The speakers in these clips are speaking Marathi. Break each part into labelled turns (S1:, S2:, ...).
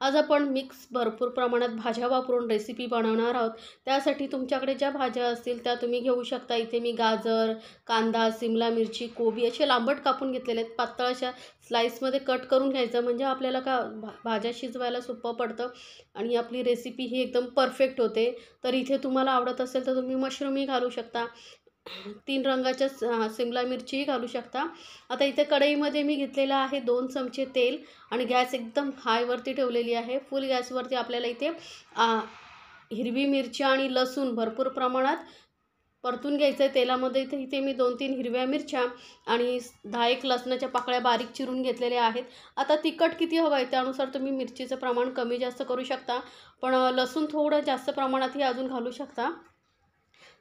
S1: आज आपण मिक्स भरपूर प्रमाणात भाज्या वापरून रेसिपी बनवणार आहोत। त्यासाठी तुमच्याकडे ज्या भाज्या असतील त्या तुम्ही घेऊ शकता। इथे मी गाजर, कांदा, सिमला मिरची, कोबी असे लांबट कापून घेतलेले आहेत। पातळ अशा स्लाइसमध्ये कट करून घ्यायचं, म्हणजे आपल्याला भाज्या शिजवायला सोपं पडतं आणि आपली रेसिपी ही एकदम परफेक्ट होते। तर इथे तुम्हाला आवडत असेल तर तुम्ही मशरूमही घालू शकता, 3 रंगाच्या सिमला मिरचीही घालू शकता। आता इथे कढईमध्ये मी घेतलेलं आहे 2 चमचे तेल आणि गॅस एकदम हायवरती ठेवलेली आहे। फुल गॅसवरती आपल्याला इथे हिरवी मिरची आणि लसूण भरपूर प्रमाणात परतून घ्यायचं आहे तेलामध्ये। इथे मी 2-3 हिरव्या मिरच्या आणि 10-1 लसणाच्या पाकळ्या बारीक चिरून घेतलेल्या आहेत। आता तिखट किती हवं आहे त्यानुसार तुम्ही मिरचीचं प्रमाण कमी जास्त करू शकता, पण लसूण थोडं जास्त प्रमाणातही अजून घालू शकता।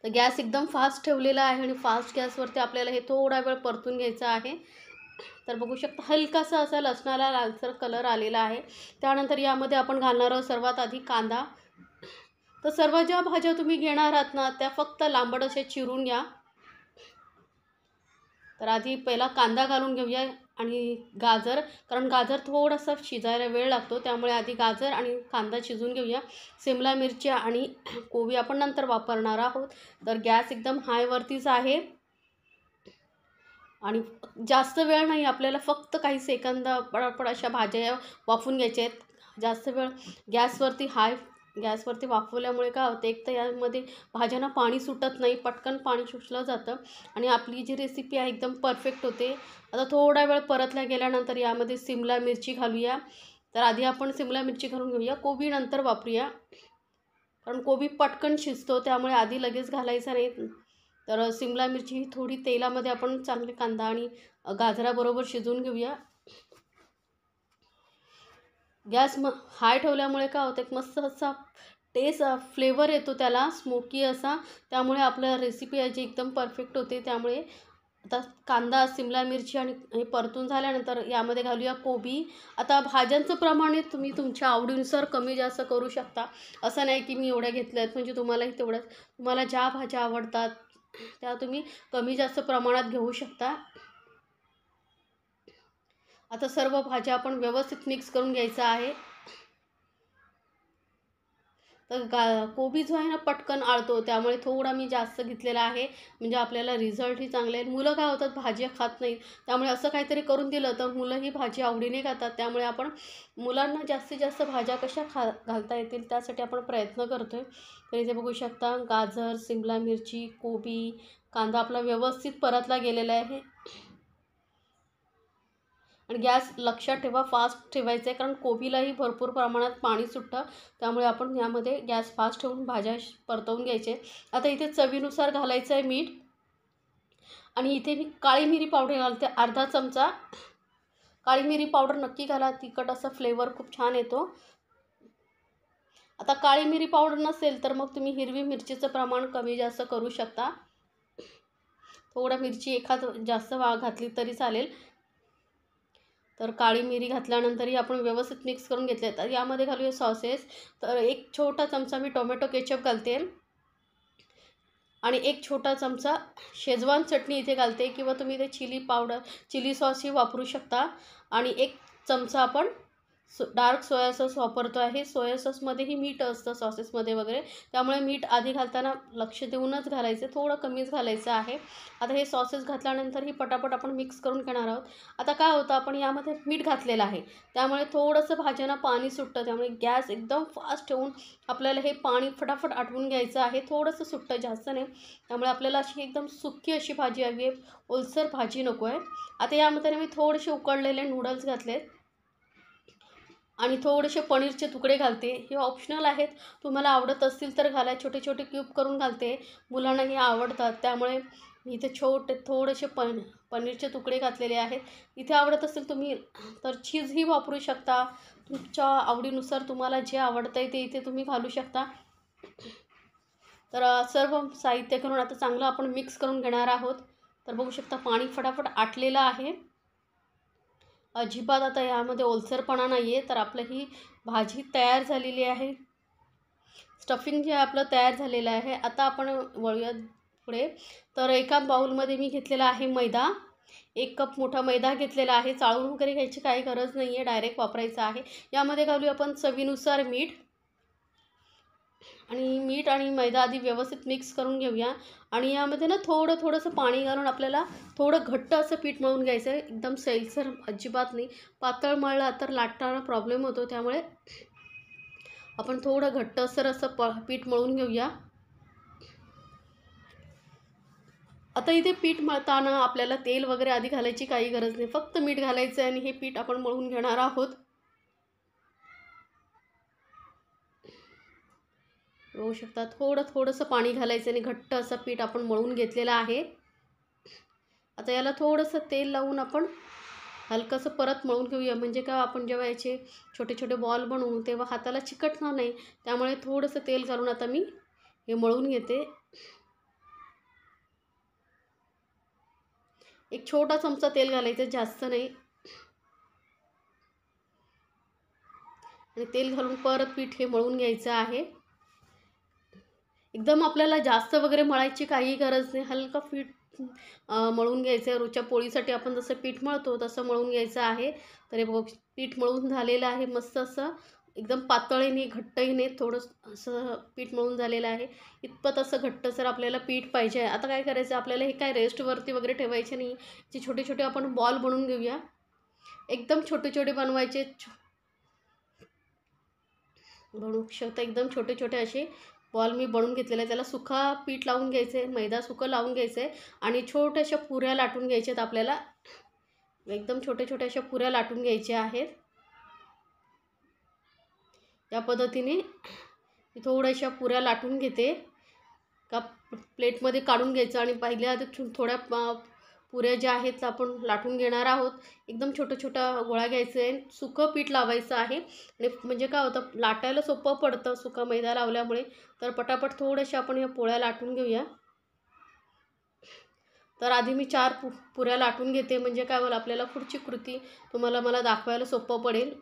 S1: तर गॅस एकदम फास्ट ठेवलेला आहे आणि फास्ट गॅसवरती आपल्याला हे थोडा वेळ परतून घ्यायचं आहे। तर बघू शकता हलकासा असा लसणाला लालसर कलर आलेला आहे। त्यानंतर यामध्ये आपण घालणार आहोत सर्वात आधी कांदा। तर सर्व ज्या भाज्या तुम्ही घेणार आहात ना त्या फक्त लांबट अशा चिरून घ्या। तर आधी पहिला कांदा घालून घेऊया आणि गाजर, कारण गाजर थोडासा शिजायला वेळ लागतो, त्यामुळे आधी गाजर आणि कांदा शिजून घेऊया। शिमला मिरची आणि कोबी आपण नंतर वापरणार आहोत। तर गॅस एकदम हायवरतीच आहे आणि जास्त वेळ नाही, आपल्याला फक्त काही सेकंद पडपड अशा भाज्या वाफवून घ्यायच्या आहेत। जास्त वेळ गॅसवरती वाफवल्यामुळे काय होतं, एक तर यामध्ये भाज्यांना पाणी सुटत नाही, पटकन पाणी शोषलं जातं आणि आपली जी रेसिपी आहे एकदम परफेक्ट होते। आता थोडा वेळ परतल्या गेल्यानंतर यामध्ये शिमला मिरची घालूया। तर आधी आपण शिमला मिरची घालून घेऊया, कोबी नंतर वापरूया, कारण कोबी पटकन शिजतो त्यामुळे आधी लगेच घालायचा नाही। तर शिमला मिरची ही थोडी तेलामध्ये आपण चांगले कांदा आणि गाजराबरोबर शिजवून घेऊया। गॅस हाय ठेवल्यामुळे काय होतं, एक मस्त असा टेस्ट फ्लेवर येतो त्याला, स्मोकी असा, त्यामुळे आपलं रेसिपी आहे जी एकदम परफेक्ट होते। त्यामुळे आता कांदा, शिमला मिरची आणि हे परतून झाल्यानंतर यामध्ये घालूया कोबी। आता भाज्यांचं प्रमाण तुम्ही तुमच्या आवडीनुसार कमी जास्त करू शकता, असं नाही की मी एवढ्या घेतल्या आहेत म्हणजे तुम्हालाही तेवढ्याच, तुम्हाला ज्या भाज्या आवडतात त्या तुम्ही कमी जास्त प्रमाणात घेऊ शकता। आता सर्व भाज्या आपण व्यवस्थित मिक्स करून घ्यायचं आहे। तर कोबी जो आहे ना पटकन आळतो, त्यामुळे थोडा मी जास्त घेतलेला आहे, म्हणजे आपल्याला रिझल्टही चांगले आहेत। मुलं काय होतात भाज्या खात नाहीत, त्यामुळे असं काहीतरी करून दिलं तर मुलं ही भाजी आवडीने खातात। त्यामुळे आपण मुलांना जास्तीत जास्त भाज्या कशा घालता येतील त्यासाठी आपण प्रयत्न करतो आहे। तर इथे बघू शकता गाजर, शिमला मिरची, कोबी, कांदा आपला व्यवस्थित परतला गेलेला आहे आणि गॅस लक्षात ठेवा फास्ट ठेवायचं आहे, कारण कोबीलाही भरपूर प्रमाणात पाणी सुटतं, त्यामुळे आपण यामध्ये गॅस फास्ट ठेवून भाज्या परतवून घ्यायचे। आता इथे चवीनुसार घालायचं आहे मीठ आणि इथे मी काळी मिरी पावडर घालते अर्धा चमचा। काळी मिरी पावडर नक्की घाला, तिखट असा फ्लेवर खूप छान येतो। आता काळी मिरी पावडर नसेल तर मग तुम्ही हिरवी मिरचीचं प्रमाण कमी जास्त करू शकता, थोडा मिरची एखाद जास्त घातली तरी चालेल। तर काळी मिरी घातल्यानंतरही आपण व्यवस्थित मिक्स करून घेतले। तर यामध्ये घालूया सॉसेस। तर 1 छोटा चमचा मी टोमॅटो केचप घालते आणि 1 छोटा चमचा शेजवान चटणी इथे घालते, किंवा तुम्ही इथे चिली सॉसही वापरू शकता आणि 1 चमचा आपण डार्क सोया सॉस वापरतो आहे। सोया सॉसमध्येही मीठ असतं सॉसेसमध्ये वगैरे, त्यामुळे मीठ आधी घालताना लक्ष देऊनच घालायचं, थोडं कमीच घालायचं आहे। आता हे सॉसेस घातल्यानंतर ही पटापट आपण मिक्स करून घेणार आहोत। आता काय होतं, आपण यामध्ये मीठ घातलेलं आहे त्यामुळे थोडंसं भाज्यांना पाणी सुटतं, त्यामुळे गॅस एकदम फास्ट ठेवून आपल्याला हे पाणी फटाफट आटवून घ्यायचं आहे। थोडंसं सुटतं, जास्त नाही, त्यामुळे आपल्याला अशी एकदम सुकी अशी भाजी हवी आहे, ओलसर भाजी नको आहे। आता यामध्ये मी थोडेसे उकडलेले नूडल्स घातलेत आणि थोडेसे पनीरचे तुकडे घालते, हे ऑप्शनल आहेत, तुम्हाला आवडत असतील तर घाला। छोटे छोटे क्यूब करून घालते, मुलांना हे आवडतात, त्यामुळे मी इथे थोडेसे पनीरचे तुकडे घातलेले आहेत। इथे आवडत असेल तुम्ही तर चीजही वापरू शकता, तुमच्या आवडीनुसार तुम्हाला जे आवडतं आहे ते इथे तुम्ही घालू शकता। तर सर्व साहित्य करून आता चांगलं आपण मिक्स करून घेणार आहोत। तर बघू शकता पाणी फटाफट आटलेलं आहे, अजिबात आता यामध्ये ओलसरपणा नाही आहे। तर आपलं ही भाजी तयार झालेली आहे, स्टफिंग जे आपलं तयार झालेलं आहे। आता आपण वळूया पुढे। तर एका बाउलमध्ये मी घेतलेला आहे मैदा 1 कप मोठा मैदा घेतलेला आहे. चाळून वगैरे घ्यायची काही गरज नाही आहे, डायरेक्ट वापरायचा आहे. यामध्ये घालूया आपण चवीनुसार मीठ. आणि मीठ आणि मैदा आधी व्यवस्थित मिक्स करून घेऊया. आणि यामध्ये ना थोडंसं पाणी घालून आपल्याला थोडं घट्ट असं पीठ मळून घ्यायचं आहे. एकदम सैलसर अजिबात नाही. पातळ मळला तर लाटताना प्रॉब्लेम होतो, त्यामुळे आपण थोडं घट्टसर असं पीठ मळून घेऊया. आता इथे पीठ मळताना आपल्याला तेल वगैरे आधी घालायची काही गरज नाही. फक्त मीठ घालायचं आहे आणि हे पीठ आपण मळून घेणार आहोत. बघू शकता थोडंसं पाणी घालायचं आणि घट्ट असं पीठ आपण मळून घेतलेलं आहे. आता याला थोडंसं तेल लावून आपण हलकंसं परत मळून घेऊया. म्हणजे काय, आपण जेव्हा याचे छोटे छोटे बॉल बनवू तेव्हा हाताला चिकटणार नाही. त्यामुळे थोडंसं तेल घालून आता मी हे मळून घेते. एक छोटा चमचा तेल घालायचं, जास्त नाही. आणि तेल घालून परत पीठ हे मळून घ्यायचं आहे. एकदम आपल्याला जास्त वगैरे मळायची काही गरज नाही. हलका पीठ मळून घ्यायचं आहे. रोजच्या पोळीसाठी आपण जसं पीठ मळतो तसं मळून घ्यायचं आहे. तर हे बघ, पीठ मळून झालेलं आहे. मस्त असं एकदम पातळही नाही, घट्टही नाही, थोडं असं पीठ मळून झालेलं आहे. इतपत असं घट्टसर आपल्याला पीठ पाहिजे आहे. आता काय करायचं, आपल्याला हे काय रेस्टवरती वगैरे ठेवायचे नाही. जे छोटे छोटे आपण बॉल बनवून घेऊया. एकदम छोटे छोटे बनवायचे. बनवू शकता एकदम छोटे छोटे असे बॉल मी बनवून घेतलेले आहे. त्याला सुका पीठ लावून घ्यायचं आहे, मैदा सुकं लावून घ्यायचं आहे. आणि छोट्याशा पुऱ्या लाटून घ्यायच्या आहेत आपल्याला. एकदम छोट्या छोट्या अशा पुऱ्या लाटून घ्यायच्या आहेत. या पद्धतीने मी थोड्याशा पुऱ्या लाटून घेते. का प्लेटमध्ये काढून घ्यायचं आणि पहिल्या आधी थोड्या पुऱ्या ज्या आहेत आपण लाटून घेणार आहोत. एकदम छोट्या गोळा घ्यायचं आहे. सुकं पीठ लावायचं आहे. आणि म्हणजे काय होतं, लाटायला सोपं पडतं सुका मैदा लावल्यामुळे. तर पटापट थोड्याशा आपण या पोळ्या लाटून घेऊया. तर आधी मी 4 पुऱ्या लाटून घेते. म्हणजे काय होईल, आपल्याला पुढची कृती मला दाखवायला सोपं पडेल.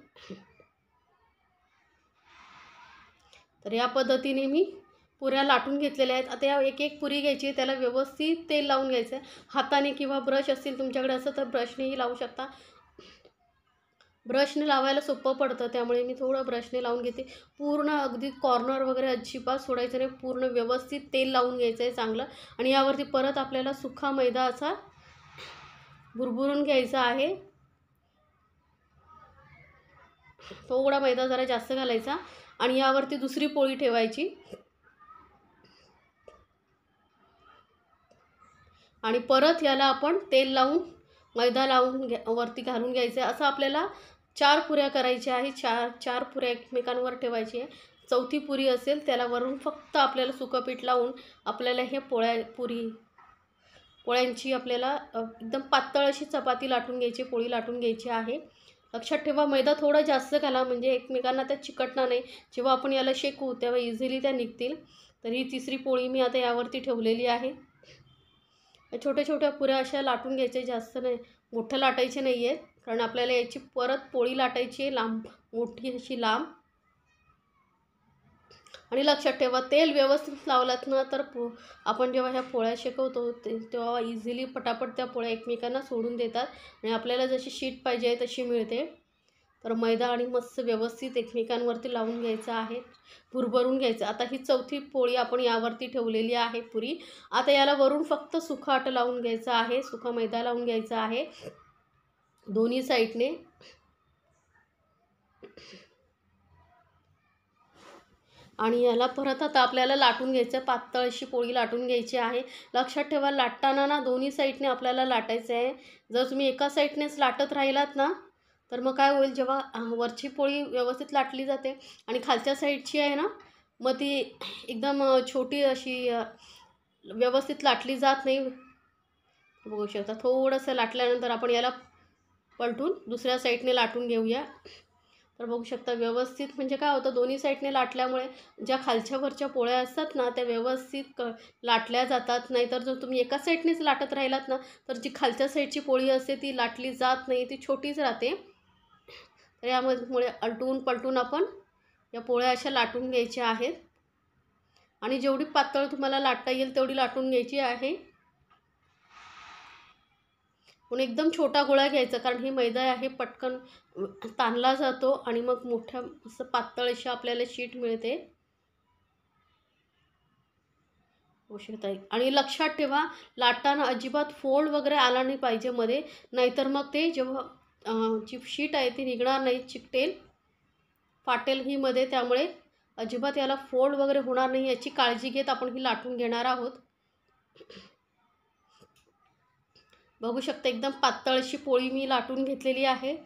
S1: तर या पद्धतीने मी पुऱ्या लाटून घेतलेल्या आहेत. आता या एक एक पुरी घ्यायची, त्याला व्यवस्थित तेल लावून घ्यायचं आहे. हाताने किंवा ब्रश असतील तुमच्याकडे असं तर ब्रशनेही लावू शकता. ब्रशने लावायला सोपं पडतं, त्यामुळे मी थोडं ब्रशने लावून घेते. पूर्ण अगदी कॉर्नर वगैरे अजिबात सोडायचं नाही. पूर्ण व्यवस्थित तेल लावून घ्यायचं आहे चांगलं. आणि यावरती परत आपल्याला सुका मैदा असा भुरभुरून घ्यायचा आहे. थोडा मैदा जरा जास्त घालायचा. आणि यावरती दुसरी पोळी ठेवायची. आणि परत याला आपण तेल लावून मैदा लावून वरती घालून घ्यायचं आहे. असं आपल्याला 4 पुऱ्या करायच्या आहे. चार पुऱ्या एकमेकांवर ठेवायची आहे. चौथी पुरी असेल त्याला वरून फक्त आपल्याला सुकं पीठ लावून आपल्याला हे पोळ्यांची आपल्याला एकदम पातळ अशी चपाती लाटून घ्यायची, पोळी लाटून घ्यायची आहे. लक्षात ठेवा, मैदा थोडा जास्त घाला म्हणजे एकमेकांना त्या चिकटणार नाही. जेव्हा आपण याला शेकू तेव्हा इझिली त्या निघतील. तर ही तिसरी पोळी मी आता यावरती ठेवलेली आहे. छोट्या छोट्या पुऱ्या अशा लाटून घ्यायच्या, जास्त नाही, मोठं लाटायचे नाही आहेत. कारण आपल्याला याची परत पोळी लाटायची आहे लांब, मोठी अशी लांब. आणि लक्षात ठेवा, तेल व्यवस्थित लावलात ना तर आपण जेव्हा ह्या पोळ्या शेकवतो तेव्हा इझिली पटापट त्या पोळ्या एकमेकांना सोडून देतात. आणि आपल्याला जशी शीट पाहिजे आहे तशी मिळते. तर मैदा आणि मस्त व्यवस्थित एकमेकांवरती लावून घ्यायचं आहे, भुरभरून घ्यायचं. आता ही चौथी पोळी आपण यावरती ठेवलेली आहे पुरी. आता याला वरून फक्त सुखं आटं लावून घ्यायचं आहे, सुका मैदा लावून घ्यायचा आहे दोन्ही साईडने. आणि याला परत आता आपल्याला लाटून घ्यायचं आहे. पातळ अशी पोळी लाटून घ्यायची आहे. लक्षात ठेवा, लाटताना ना दोन्ही साईडने आपल्याला लाटायचं आहे. जर तुम्ही एका साईडनेच लाटत राहिलात ना तर मग काय होईल, जेव्हा वरची पोळी व्यवस्थित लाटली जाते आणि खालच्या साईडची आहे ना मग ती एकदम छोटी अशी व्यवस्थित लाटली जात नाही. बघू शकता, थोडंसं लाटल्यानंतर आपण याला पलटून दुसऱ्या साईडने लाटून घेऊया. तर बघू शकता व्यवस्थित, म्हणजे काय होतं, दोन्ही साईडने लाटल्यामुळे ज्या खालच्या वरच्या पोळ्या असतात ना त्या व्यवस्थित लाटल्या जातात. नाहीतर जर तुम्ही एका साईडनेच लाटत राहिलात ना तर जी खालच्या साईडची पोळी असते ती लाटली जात नाही, ती छोटीच राहते. तर यामुळे अलटून पलटून आपण या पोळ्या अशा लाटून घ्यायच्या आहेत. आणि जेवढी पातळ तुम्हाला लाटता येईल तेवढी लाटून घ्यायची आहे. म्हणून एकदम छोटा गोळा घ्यायचा, कारण ही मैदा आहे पटकन ताणला जातो आणि मग मोठ्या असं पातळ अशी आपल्याला शीट मिळते. आणि लक्षात ठेवा, लाटताना अजिबात फोल्ड वगैरे आला नाही पाहिजे मध्ये, नाहीतर मग ते जेव्हा जी शीट आहे ती निघणार नाही, चिकटेल, फाटेल ही मध्ये. त्यामुळे अजिबात याला फोल्ड वगैरे होणार नाही याची काळजी घेत आपण ही लाटून घेणार आहोत. बघू शकता एकदम पातळ अशी पोळी मी लाटून घेतलेली आहे.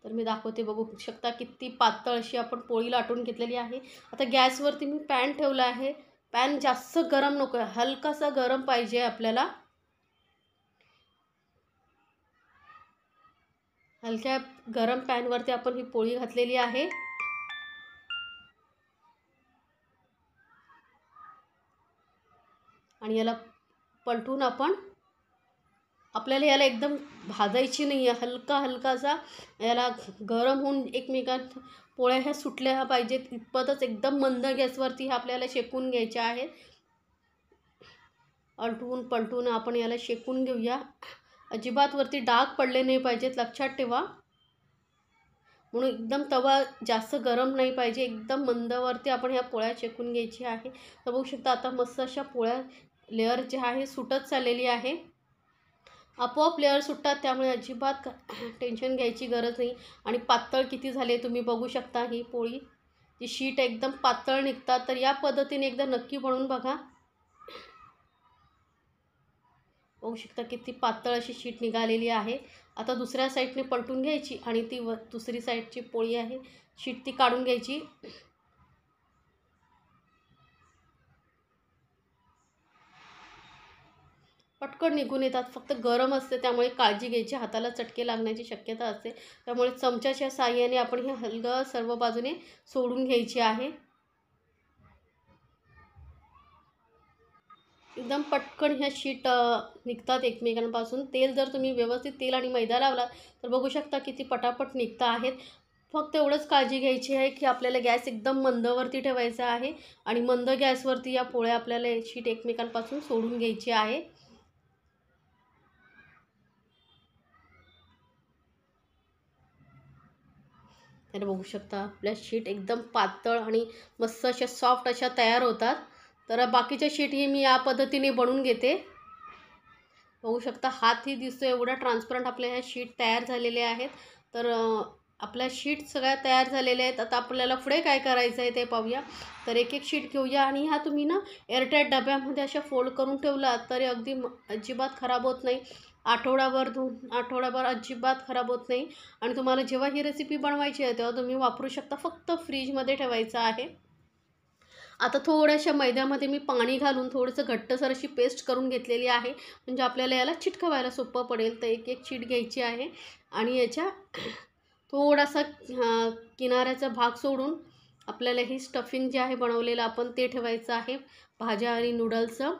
S1: तर मी दाखवते, बघू शकता किती पातळ अशी आपण पोळी लाटून घेतलेली आहे. आता गॅसवरती मी पॅन ठेवला आहे. पॅन जास्त गरम नको आहे, हलकासा गरम पाहिजे आपल्याला. हलक्या गरम पॅनवरती आपण ही पोळी घातलेली आहे. आणि याला पलटून आपल्याला याला एकदम भाजायची नाही आहे, हलकासा याला गरम होऊन एकमेकांत पोळ्या ह्या सुटल्या पाहिजेत इतपतच एकदम मंद गॅसवरती आपल्याला शेकून घ्यायच्या आहेत. अलटून पलटून आपण याला शेकून घेऊया. अजिबात वरती डाग पडले नाही पाहिजेत, लक्षात ठेवा. म्हणून एकदम तवा जास्त गरम नाही पाहिजे, एकदम मंदवरती आपण ह्या पोळ्या शेकून घ्यायची आहे. तर बघू शकता आता मस्त अशा पोळ्या लेअर जे आहे सुटत चाललेली आहे. आपोआप लेअर सुटतात, त्यामुळे अजिबात टेन्शन घ्यायची गरज नाही. आणि पातळ किती झाले तुम्ही बघू शकता. ही पोळी जी शीट एकदम पातळ निघतात, तर या पद्धतीने एकदा नक्की बनवून बघा. बघू शकता किती पातळ अशी शीट निघालेली आहे. आता दुसऱ्या साईडने पलटून घ्यायची आणि ती दुसरी साईडची पोळी आहे शीट ती काढून घ्यायची. पटकन निघून येतात, फक्त गरम असते त्यामुळे काळजी घ्यायची, हाताला चटके लागण्याची शक्यता असते. त्यामुळे चमच्याच्या साहाय्याने आपण हे हलगं सर्व बाजूने सोडून घ्यायचे आहे. एकदम पटकन ह्या शीट निघतात एकमेकांपासून. तेल जर तुम्ही व्यवस्थित तेल आणि मैदा लावलात तर बघू शकता किती पटापट निघता आहेत. फक्त एवढंच काळजी घ्यायची आहे की आपल्याला गॅस एकदम मंदवरती ठेवायचा आहे आणि मंद गॅसवरती या पोळ्या आपल्याला शीट एकमेकांपासून सोडून घ्यायची आहे. तर बघू शकता आपल्या शीट एकदम पातळ आणि मस्त अशा सॉफ्ट अशा तयार होतात. तर बाकीच्या शीटही मी या पद्धतीने बनवून घेते. बघू शकता हातही दिसतो एवढा ट्रान्सपरंट आपल्या ह्या शीट तयार झालेल्या आहेत. तर आपल्या शीट सगळ्या तयार झालेल्या आहेत. आता आपल्याला पुढे काय करायचं आहे ते पाहूया. तर एक एक शीट घेऊया आणि ह्या तुम्ही ना एअरटाईट डब्यामध्ये अशा फोल्ड करून ठेवला तरी अगदी अजिबात खराब होत नाही. आठवडाभर अजिबात खराब होत नाही. आणि तुम्हाला जेव्हा ही रेसिपी बनवायची आहे तेव्हा तुम्ही वापरू शकता. फक्त फ्रीजमध्ये ठेवायचं आहे. आता थोड्याशा मैद्यामध्ये मी पाणी घालून थोडंसं घट्टसर अशी पेस्ट करून घेतलेली आहे, म्हणजे आपल्याला याला चिटकवायला सोपं पडेल. तर एक एक शीट घ्यायची आहे आणि याच्या थोडासा किनाऱ्याचा भाग सोडून आपल्याला ही स्टफिंग जे आहे बनवलेलं आपण ते ठेवायचं आहे, भाज्या आणि नूडल्सचं.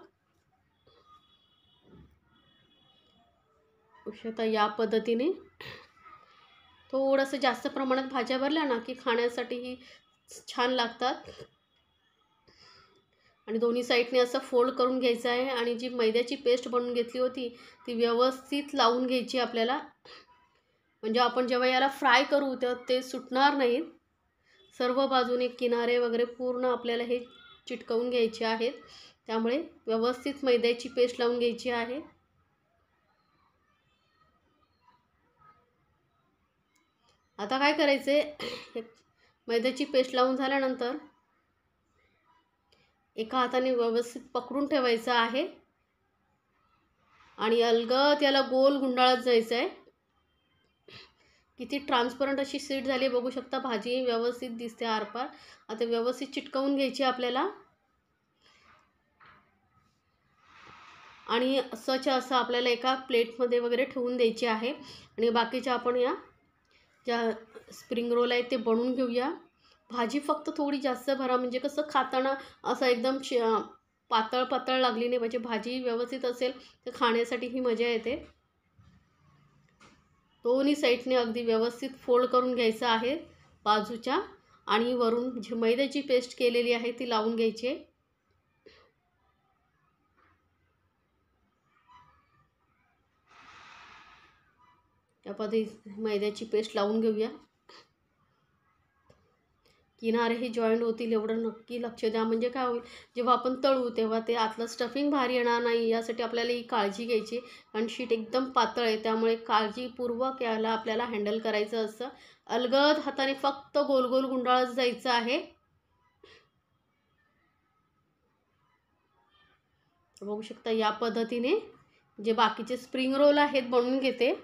S1: आता या पद्धतीने थोडंसं जास्त प्रमाणात भाज्या भरल्या ना की खाण्यासाठीही छान लागतात. आणि दोन्ही साईडने असं फोल्ड करून घ्यायचं आहे आणि जी मैद्याची पेस्ट बनवून घेतली होती ती व्यवस्थित लावून घ्यायची आपल्याला, म्हणजे आपण जेव्हा याला फ्राय करू तेव्हा ते सुटणार नाहीत. सर्व बाजूने किनारे वगैरे पूर्ण आपल्याला हे चिटकवून घ्यायचे आहेत. त्यामुळे व्यवस्थित मैद्याची पेस्ट लावून घ्यायची आहे. आता काय करायचे, मैद्याची पेस्ट लावून झाल्यानंतर एका हाताने व्यवस्थित पकडून ठेवायचं आहे आणि अलगद याला गोल गुंडाळत जायचं आहे. किती ट्रान्सपरंट अशी शीट झाली बघू शकता. भाजी व्यवस्थित दिसते आरपार. आता व्यवस्थित चिटकवून घ्यायची आपल्याला आणि असं आपल्याला एका प्लेटमध्ये वगैरे ठेवून द्यायची आहे. आणि बाकीच्या आपण या ज्या स्प्रिंग रोल आहेत ते बनवून घेऊया. भाजी फक्त थोडी जास्त भरा, म्हणजे कसं खाताना असं एकदम पातळ लागली नाही पाहिजे. भाजी व्यवस्थित असेल तर खाण्यासाठी ही मजा येते. दोन्ही साईडने अगदी व्यवस्थित फोल्ड करून घ्यायचं आहे बाजूच्या आणि वरून जी मैद्याची पेस्ट केलेली आहे ती लावून घ्यायची आहे. त्या पद्धतीने मैद्याची पेस्ट लावून घेऊया. किनारेही जॉईंट होतील एवढं नक्की लक्ष द्या. म्हणजे काय होईल, जेव्हा आपण तळू तेव्हा ते आतलं स्टफिंग बाहेर येणार नाही. यासाठी आपल्याला ही काळजी घ्यायची. कारण शीट एकदम पातळ आहे, त्यामुळे काळजीपूर्वक याला आपल्याला हँडल करायचं असतं. अलगद हाताने फक्त गोल गोल गुंडाळत जायचं आहे. बघू शकता या पद्धतीने जे बाकीचे स्प्रिंग रोल आहेत बनवून घेते.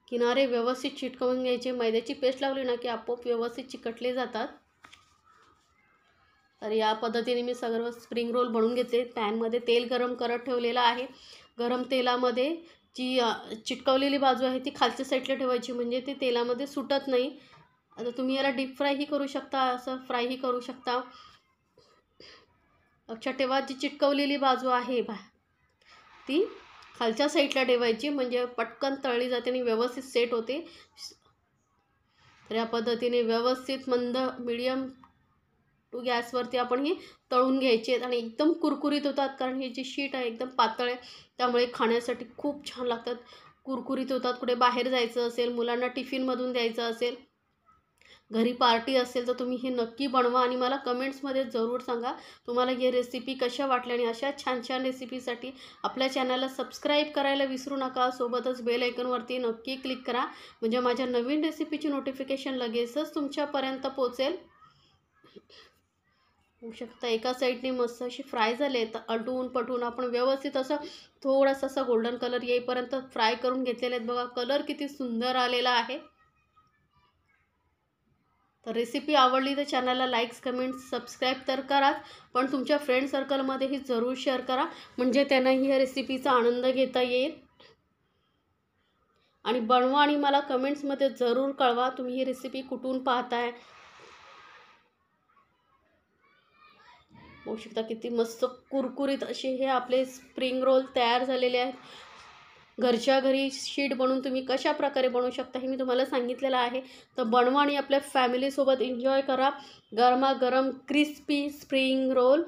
S1: किनारे व्यवस्थित चिटकवून घ्यायचे. मैद्याची पेस्ट लावली ना की आपोआप व्यवस्थित चिकटले जातात. तर या पद्धतीने मी सर्व स्प्रिंग रोल बनवून घेतले. पॅनमध्ये तेल गरम करत ठेवलेलं आहे. गरम तेलामध्ये जी चिटकवलेली बाजू आहे ती खालच्या साईडला ठेवायची, म्हणजे ती तेलामध्ये सुटत नाही. आता तुम्ही याला डीप फ्रायही करू शकता, असं फ्रायही करू शकता. लक्षात ठेवा, जी चिटकवलेली बाजू आहे ती खालच्या साईडला ठेवायची, म्हणजे पटकन तळली जाते आणि व्यवस्थित सेट होते. तर या पद्धतीने व्यवस्थित मंद मीडियम टू गॅसवरती आपण ही तळून घ्यायची आणि एकदम कुरकुरीत होतात. कारण ही जी शीट आहे एकदम पातळ आहे, त्यामुळे खाण्यासाठी खूप छान लागतात, कुरकुरीत होतात. कुठे बाहेर जायचं असेल, मुलांना टिफिनमधून द्यायचं असेल, घरी पार्टी असेल, तर तुम्ही हे नक्की बनवा आणि मला कमेंट्समध्ये जरूर सांगा तुम्हाला ही रेसिपी कशा वाटल्या. आणि अशा छान छान रेसिपीसाठी आपल्या चॅनलला सबस्क्राईब करायला विसरू नका. सोबतच बेल आयकॉनवरती नक्की क्लिक करा, म्हणजे माझ्या नवीन रेसिपीची नोटिफिकेशन लगेचच तुमच्यापर्यंत पोहोचेल. होऊ शकता एका साईडने मस्त अशी फ्राय झाले, तर अलटून पटून आपण व्यवस्थित असं थोडासा असा गोल्डन कलर येईपर्यंत फ्राय करून घेतलेले आहेत. बघा कलर किती सुंदर आलेला आहे. तर रेसिपी आवडली तर चॅनलला लाईक्स, कमेंट्स, सबस्क्राईब तर कराच, पण तुमच्या फ्रेंड सर्कलमध्येही जरूर शेअर करा, म्हणजे त्यांनाही या रेसिपीचा आनंद घेता येईल. आणि बनवा आणि मला कमेंट्समध्ये जरूर कळवा तुम्ही ही रेसिपी कुठून पाहताय. बघू शकता किती मस्त कुरकुरीत असे हे आपले स्प्रिंग रोल तयार झालेले आहेत. घरच्या घरी शीट बनवून तुम्ही कशा प्रकारे बनवू शकता हे मी तुम्हाला सांगितलेलं आहे. तर बनवा आणि आपल्या फॅमिलीसोबत एन्जॉय करा गरमागरम क्रिस्पी स्प्रिंग रोल.